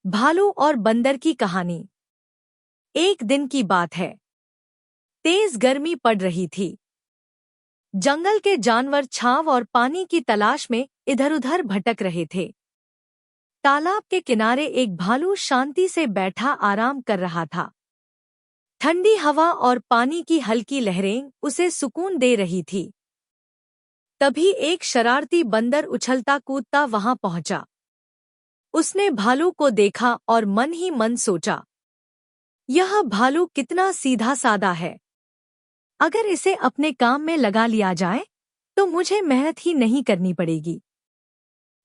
भालू और बंदर की कहानी। एक दिन की बात है। तेज गर्मी पड़ रही थी। जंगल के जानवर छांव और पानी की तलाश में इधर-उधर भटक रहे थे। तालाब के किनारे एक भालू शांति से बैठा आराम कर रहा था। ठंडी हवा और पानी की हल्की लहरें उसे सुकून दे रही थी। तभी एक शरारती बंदर उछलता कूदता वहां पहुंचा। उसने भालू को देखा और मन ही मन सोचा, यह भालू कितना सीधा सादा है। अगर इसे अपने काम में लगा लिया जाए तो मुझे मेहनत ही नहीं करनी पड़ेगी।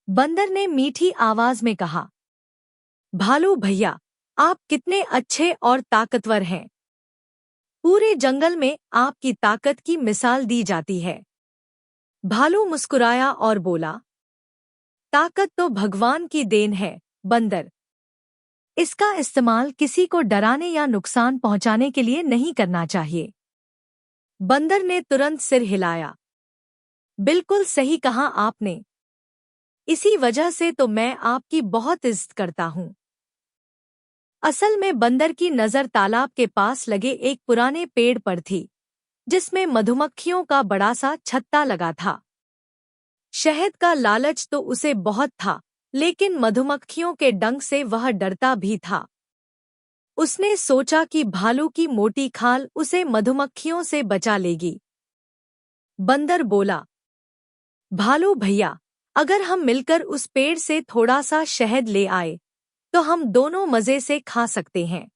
बंदर ने मीठी आवाज में कहा, भालू भैया, आप कितने अच्छे और ताकतवर हैं। पूरे जंगल में आपकी ताकत की मिसाल दी जाती है। भालू मुस्कुराया और बोला, ताकत तो भगवान की देन है बंदर। इसका इस्तेमाल किसी को डराने या नुकसान पहुंचाने के लिए नहीं करना चाहिए। बंदर ने तुरंत सिर हिलाया। बिल्कुल सही कहा आपने। इसी वजह से तो मैं आपकी बहुत इज्जत करता हूँ। असल में बंदर की नज़र तालाब के पास लगे एक पुराने पेड़ पर थी, जिसमें मधुमक्खियों का बड़ा सा छत्ता लगा था। शहद का लालच तो उसे बहुत था, लेकिन मधुमक्खियों के डंक से वह डरता भी था। उसने सोचा कि भालू की मोटी खाल उसे मधुमक्खियों से बचा लेगी। बंदर बोला, भालू भैया, अगर हम मिलकर उस पेड़ से थोड़ा सा शहद ले आए तो हम दोनों मजे से खा सकते हैं।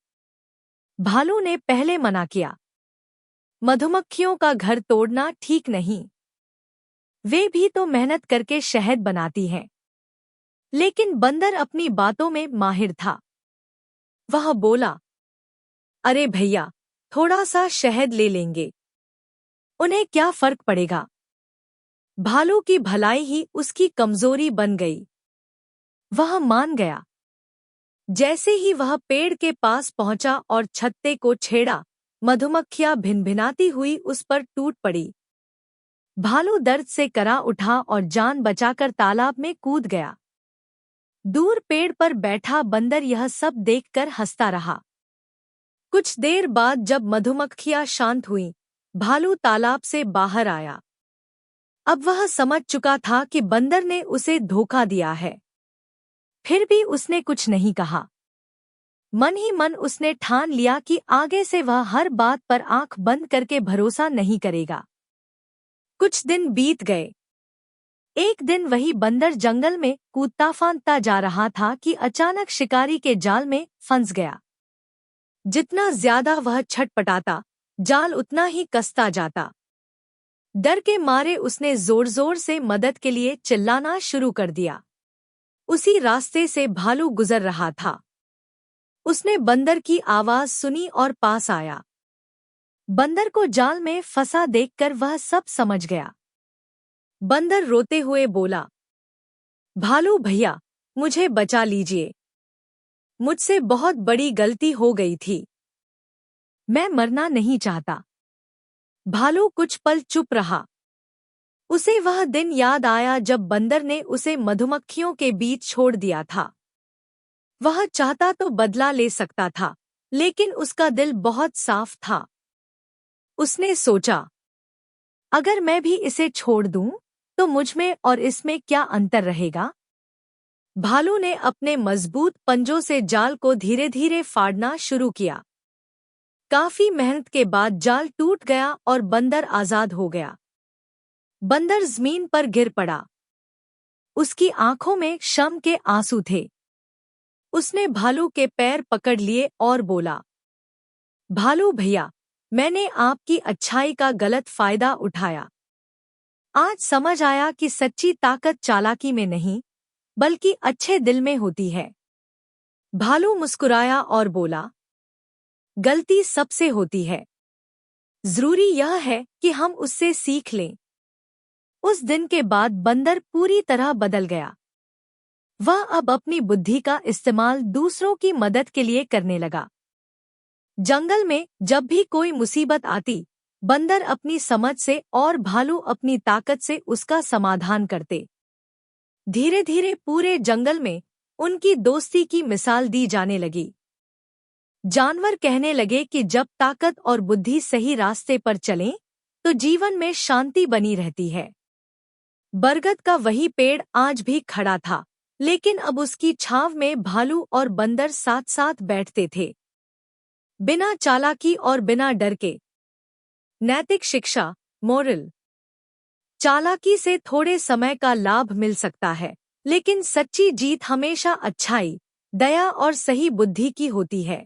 भालू ने पहले मना किया, मधुमक्खियों का घर तोड़ना ठीक नहीं। वे भी तो मेहनत करके शहद बनाती हैं। लेकिन बंदर अपनी बातों में माहिर था। वह बोला, अरे भैया, थोड़ा सा शहद ले लेंगे, उन्हें क्या फर्क पड़ेगा। भालू की भलाई ही उसकी कमजोरी बन गई। वह मान गया। जैसे ही वह पेड़ के पास पहुंचा और छत्ते को छेड़ा, मधुमक्खियां भिनभिनाती हुई उस पर टूट पड़ी। भालू दर्द से करा उठा और जान बचाकर तालाब में कूद गया। दूर पेड़ पर बैठा बंदर यह सब देखकर हंसता रहा। कुछ देर बाद जब मधुमक्खियां शांत हुईं, भालू तालाब से बाहर आया। अब वह समझ चुका था कि बंदर ने उसे धोखा दिया है। फिर भी उसने कुछ नहीं कहा। मन ही मन उसने ठान लिया कि आगे से वह हर बात पर आंख बंद करके भरोसा नहीं करेगा। कुछ दिन बीत गए। एक दिन वही बंदर जंगल में कूदता फांदता जा रहा था कि अचानक शिकारी के जाल में फंस गया। जितना ज्यादा वह छटपटाता, जाल उतना ही कसता जाता। डर के मारे उसने जोर-जोर से मदद के लिए चिल्लाना शुरू कर दिया। उसी रास्ते से भालू गुजर रहा था। उसने बंदर की आवाज सुनी और पास आया। बंदर को जाल में फंसा देखकर वह सब समझ गया। बंदर रोते हुए बोला, भालू भैया, मुझे बचा लीजिए। मुझसे बहुत बड़ी गलती हो गई थी। मैं मरना नहीं चाहता। भालू कुछ पल चुप रहा। उसे वह दिन याद आया जब बंदर ने उसे मधुमक्खियों के बीच छोड़ दिया था। वह चाहता तो बदला ले सकता था, लेकिन उसका दिल बहुत साफ था। उसने सोचा, अगर मैं भी इसे छोड़ दूं, तो मुझमें और इसमें क्या अंतर रहेगा। भालू ने अपने मजबूत पंजों से जाल को धीरे-धीरे फाड़ना शुरू किया। काफी मेहनत के बाद जाल टूट गया और बंदर आजाद हो गया। बंदर जमीन पर गिर पड़ा। उसकी आंखों में शर्म के आंसू थे। उसने भालू के पैर पकड़ लिए और बोला, भालू भैया, मैंने आपकी अच्छाई का गलत फायदा उठाया। आज समझ आया कि सच्ची ताकत चालाकी में नहीं, बल्कि अच्छे दिल में होती है। भालू मुस्कुराया और बोला, गलती सबसे होती है। जरूरी यह है कि हम उससे सीख लें। उस दिन के बाद बंदर पूरी तरह बदल गया। वह अब अपनी बुद्धि का इस्तेमाल दूसरों की मदद के लिए करने लगा। जंगल में जब भी कोई मुसीबत आती, बंदर अपनी समझ से और भालू अपनी ताकत से उसका समाधान करते। धीरे-धीरे पूरे जंगल में उनकी दोस्ती की मिसाल दी जाने लगी। जानवर कहने लगे कि जब ताकत और बुद्धि सही रास्ते पर चलें, तो जीवन में शांति बनी रहती है। बरगद का वही पेड़ आज भी खड़ा था, लेकिन अब उसकी छांव में भालू और बंदर साथ साथ बैठते थे, बिना चालाकी और बिना डर के। नैतिक शिक्षा, मोरल। चालाकी से थोड़े समय का लाभ मिल सकता है, लेकिन सच्ची जीत हमेशा अच्छाई, दया और सही बुद्धि की होती है।